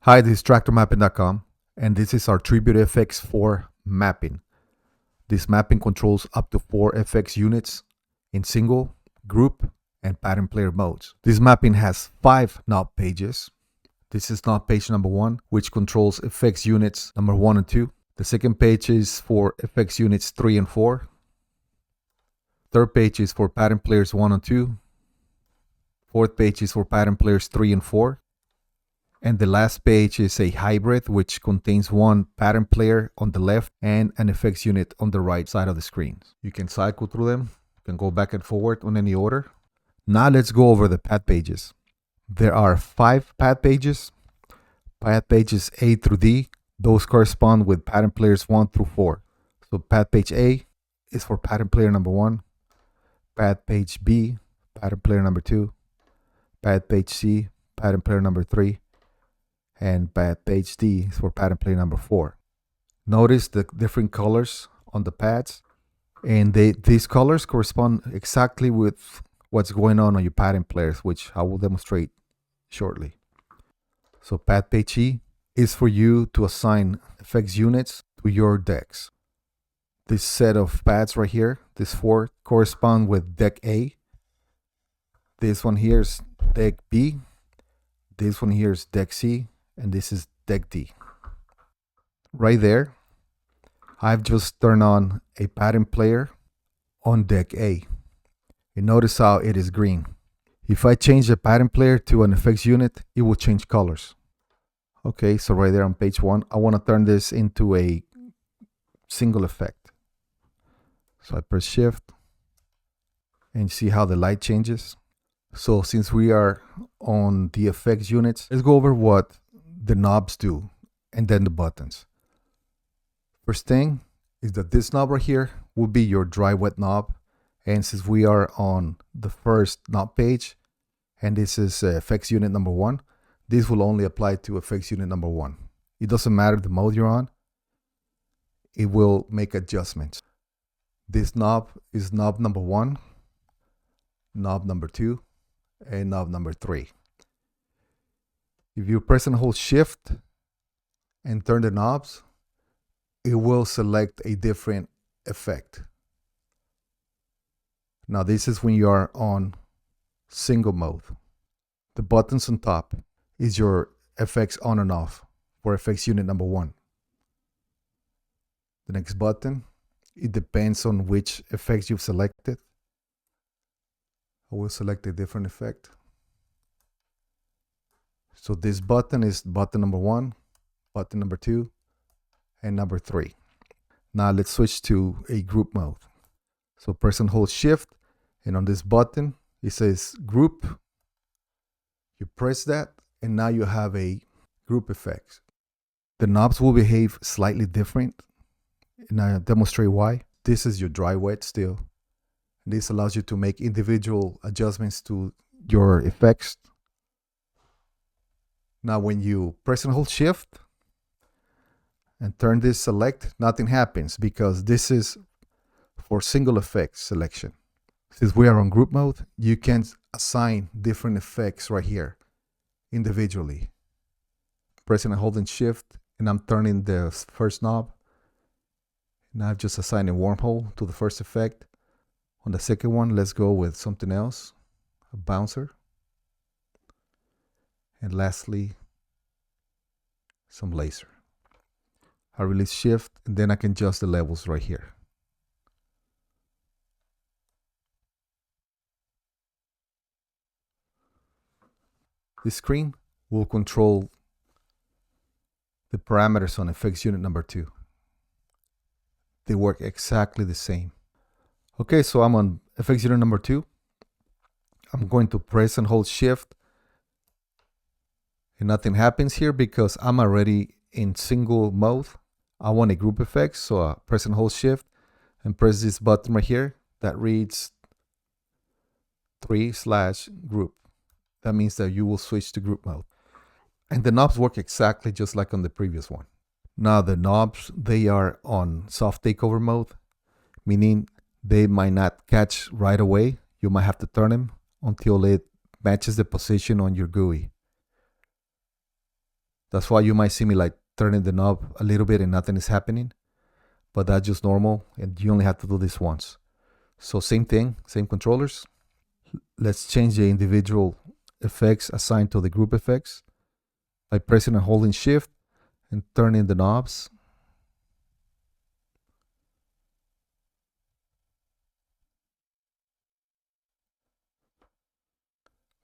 Hi, this is TraktorMapping.com, and this is our Tribute FX4 mapping. This mapping controls up to 4 FX units in single, group, and pattern player modes. This mapping has 5 knob pages. This is knob page number 1, which controls FX units number 1 and 2. The second page is for FX units 3 and 4. Third page is for pattern players 1 and 2. Fourth page is for pattern players 3 and 4. And the last page is a hybrid, which contains one pattern player on the left and an effects unit on the right side of the screen. You can cycle through them. You can go back and forward on any order. Now let's go over the pad pages. There are 5 pad pages. Pad pages A through D. Those correspond with pattern players 1 through 4. So pad page A is for pattern player number 1. Pad page B, pattern player number 2. Pad page C, pattern player number 3. And page D is for pattern player number 4. Notice the different colors on the pads, and these colors correspond exactly with what's going on your pattern players, which I will demonstrate shortly. So pad page E is for you to assign effects units to your decks. This set of pads right here, this 4, correspond with deck A. This one here is deck B. This one here is deck C. And this is deck D. Right there, I've just turned on a pattern player on deck A. And notice how it is green. If I change the pattern player to an effects unit, it will change colors. Okay, so right there on page 1, I want to turn this into a single effect. So I press shift and see how the light changes. So since we are on the effects units, let's go over what the knobs do, and then the buttons. First thing is that this knob right here will be your dry wet knob, and since we are on the first knob page and this is effects unit number 1, this will only apply to effects unit number 1. It doesn't matter the mode you're on, it will make adjustments. This knob is knob number 1, knob number 2, and knob number 3. If you press and hold shift and turn the knobs, it will select a different effect. Now this is when you are on single mode. The buttons on top is your FX on and off for FX unit number 1. The next button, it depends on which effects you've selected. I will select a different effect. So this button is button number 1, button number 2, and number 3. Now let's switch to a group mode. So press and hold shift, and on this button, it says group. You press that, and now you have a group effect. The knobs will behave slightly different, and I'll demonstrate why. This is your dry wet still. This allows you to make individual adjustments to your effects. Now when you press and hold shift and turn this select, nothing happens because this is for single effect selection. Since we are on group mode, you can assign different effects right here individually. Pressing and holding shift, and I'm turning the first knob. Now I've just assigned a wormhole to the first effect. On the second one, let's go with something else, a bouncer. And lastly, some laser. I release shift, and then I can adjust the levels right here. This screen will control the parameters on effects unit number 2. They work exactly the same. Okay, so I'm on effects unit number 2. I'm going to press and hold shift, and nothing happens here because I'm already in single mode. I want a group effect, so I press and hold shift and press this button right here that reads 3/group. That means that you will switch to group mode. And the knobs work exactly just like on the previous one. Now the knobs, they are on soft takeover mode, meaning they might not catch right away. You might have to turn them until it matches the position on your GUI. That's why you might see me like turning the knob a little bit and nothing is happening. But that's just normal, and you only have to do this once. So same thing, same controllers. Let's change the individual effects assigned to the group effects by pressing and holding shift and turning the knobs.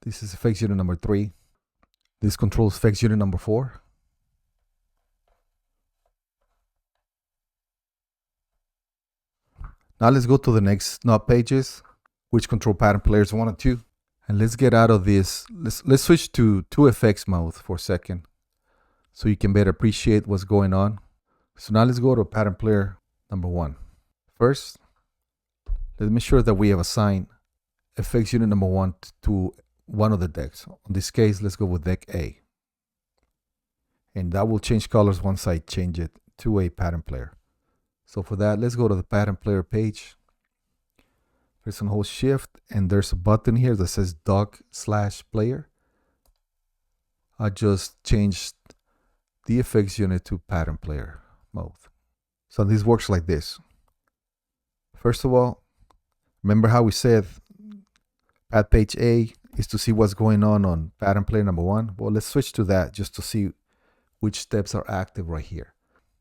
This is effects unit number 3. This controls effects unit number 4. Now let's go to the next knob pages, which control pattern players 1 and 2. And let's get out of this. Let's switch to 2FX mode for a second so you can better appreciate what's going on. So now let's go to pattern player number 1. First, let's make sure that we have assigned effects unit number 1 to one of the decks. In this case, let's go with deck A. And that will change colors once I change it to a pattern player. So for that, let's go to the pattern player page. Press and hold shift, and there's a button here that says dock/player. I just changed the effects unit to pattern player mode. So this works like this. First of all, remember how we said pad page A is to see what's going on pattern player number 1? Well, let's switch to that just to see which steps are active right here.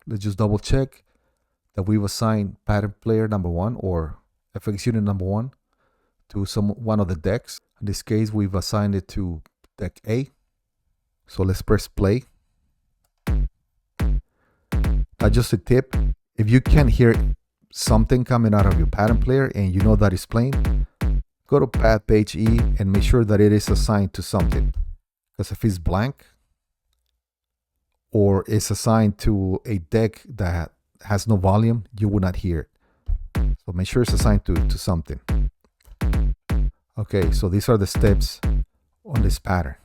Let's just double check that we've assigned pattern player number 1 or FX unit number 1 to one of the decks. In this case, we've assigned it to deck A. So let's press play. Now just a tip, if you can't hear something coming out of your pattern player and you know that it's playing, go to pad page E and make sure that it is assigned to something. Because if it's blank or it's assigned to a deck that has no volume, you will not hear it. So make sure it's assigned to something. Okay, so these are the steps on this pattern.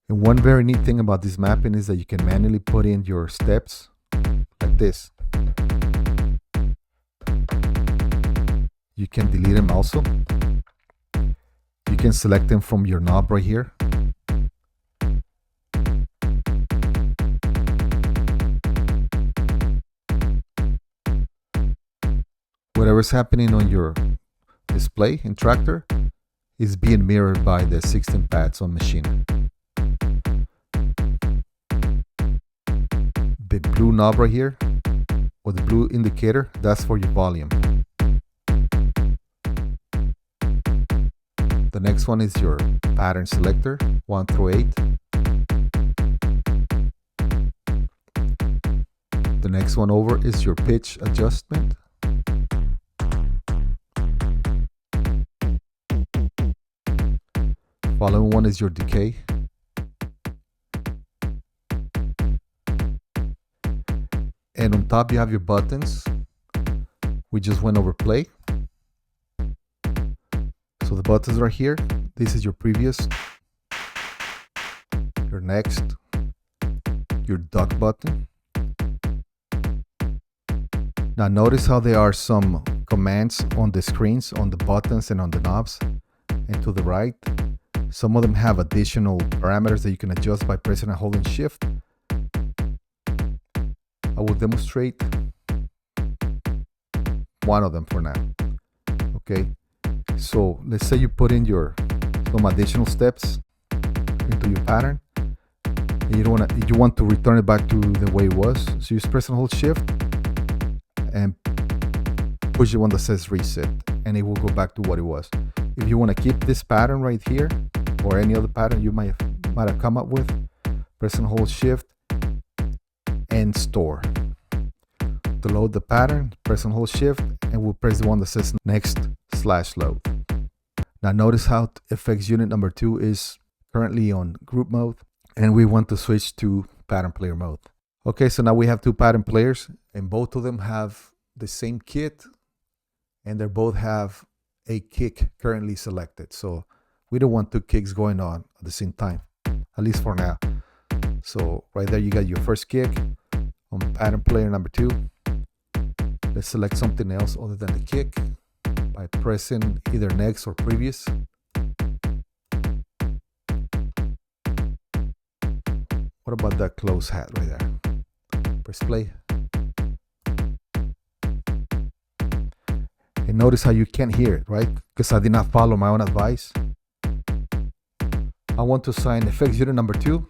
And one very neat thing about this mapping is that you can manually put in your steps like this. You can delete them also. You can select them from your knob right here. Whatever's happening on your display in Traktor is being mirrored by the 16 pads on Maschine. The blue knob right here, or the blue indicator, that's for your volume. The next one is your pattern selector, 1 through 8. The next one over is your pitch adjustment. Following one is your decay. And on top you have your buttons. We just went over play. So the buttons are here. This is your previous, your next, your duck button. Now notice how there are some commands on the screens, on the buttons and on the knobs. And to the right, some of them have additional parameters that you can adjust by pressing and holding shift. I will demonstrate one of them for now. Okay, so let's say you put in some additional steps into your pattern, and you want to return it back to the way it was. So you just press and hold shift and push the one that says reset, and it will go back to what it was. If you want to keep this pattern right here, or any other pattern you might have come up with, press and hold shift and store. To load the pattern, press and hold shift, and we'll press the one that says next/load. Now notice how effects unit number 2 is currently on group mode, and we want to switch to pattern player mode. Okay, so now we have 2 pattern players, and both of them have the same kit, and they both have a kick currently selected. So we don't want 2 kicks going on at the same time, at least for now. So right there you got your first kick on pattern player number 2. Let's select something else other than the kick by pressing either next or previous. What about that close hat right there? Press play. And notice how you can't hear it, right? Because I did not follow my own advice. I want to assign effects unit number 2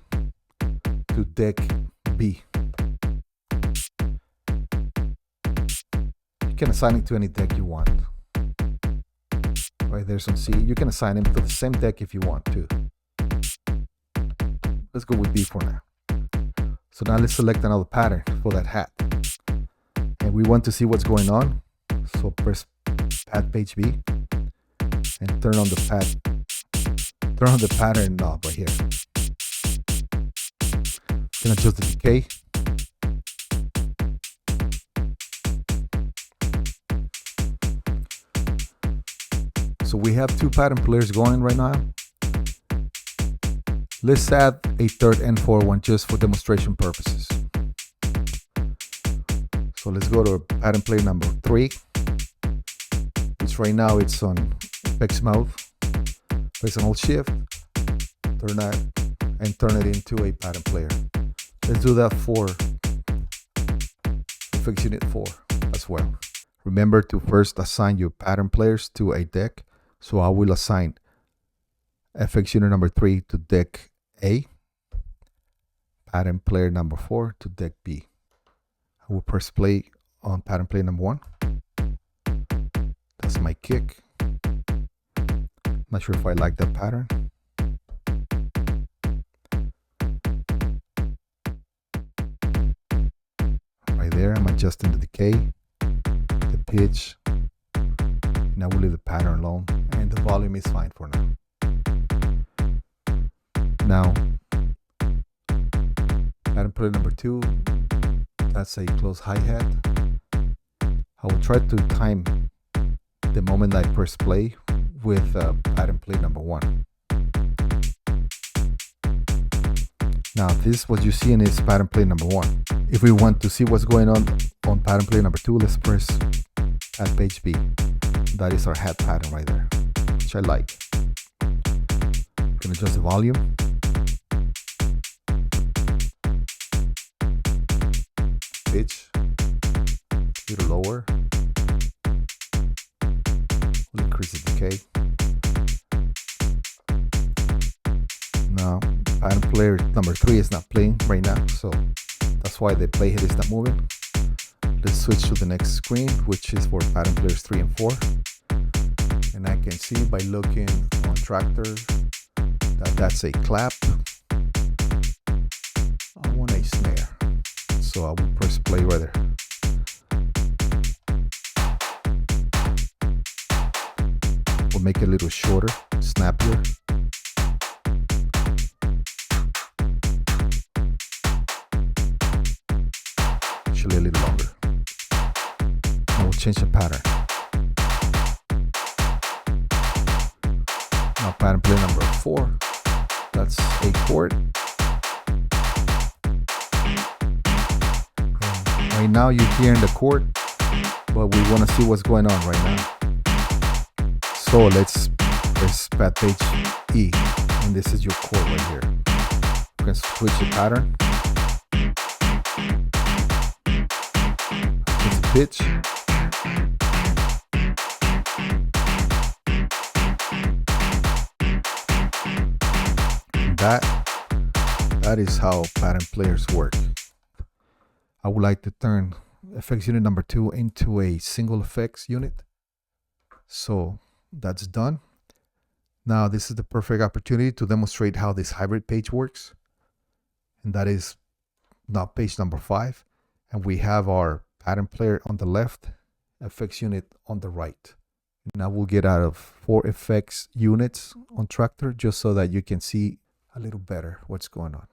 to deck B. You can assign it to any deck you want. Right there's on C. You can assign them to the same deck if you want to. Let's go with B for now. So now let's select another pattern for that hat. And we want to see what's going on. So press pad page B and turn on the pattern knob right here. You can adjust the decay. So we have 2 pattern players going right now. Let's add a third N4 one just for demonstration purposes. So let's go to pattern player number 3, which right now it's on effects mode. Press and hold shift, turn that, and turn it into a pattern player. Let's do that for effects unit 4 as well. Remember to first assign your pattern players to a deck. So I will assign FX unit number 3 to deck A, pattern player number 4 to deck B. I will press play on pattern player number 1. That's my kick. Not sure if I like that pattern. Right there, I'm adjusting the decay, the pitch, and I will leave the pattern alone, and the volume is fine for now. Now, pattern player number 2, that's a close hi-hat. I will try to time the moment I press play with pattern player number 1. Now, this what you see in is pattern player number 1. If we want to see what's going on pattern player number 2, let's press at page B. That is our hat pattern right there, which I like. You can adjust the volume. Pitch, a little lower. We'll increase the decay. Now, pattern player number 3 is not playing right now, so that's why the playhead is not moving. Let's switch to the next screen, which is for pattern players 3 and 4. And I can see by looking on Traktor that that's a clap. I want a snare, so I will press play right there. We'll make it a little shorter, snappier. Actually a little longer. I will change the pattern. Now pattern player number 4. That's a chord. Right now you're hearing the chord, but we want to see what's going on right now. So let's press pad page E, and this is your chord right here. You can switch the pattern. Just pitch. That is how pattern players work. I would like to turn effects unit number 2 into a single effects unit. So that's done. Now this is the perfect opportunity to demonstrate how this hybrid page works. And that is now page number 5. And we have our pattern player on the left, effects unit on the right. Now we'll get out of 4 effects units on Traktor just so that you can see a little better what's going on.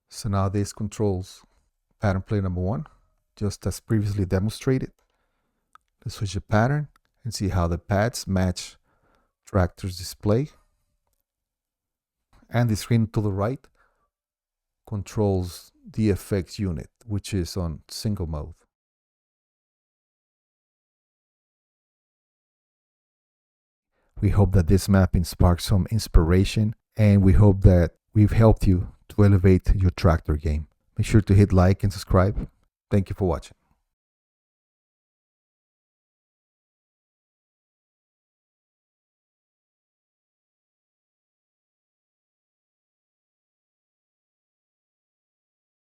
So now this controls pattern player number 1, just as previously demonstrated. Let's switch the pattern and see how the pads match Traktor's display. And the screen to the right controls the effects unit, which is on single mode. We hope that this mapping sparked some inspiration, and we hope that we've helped you to to elevate your Traktor game. Make sure to hit like and subscribe. Thank you for watching.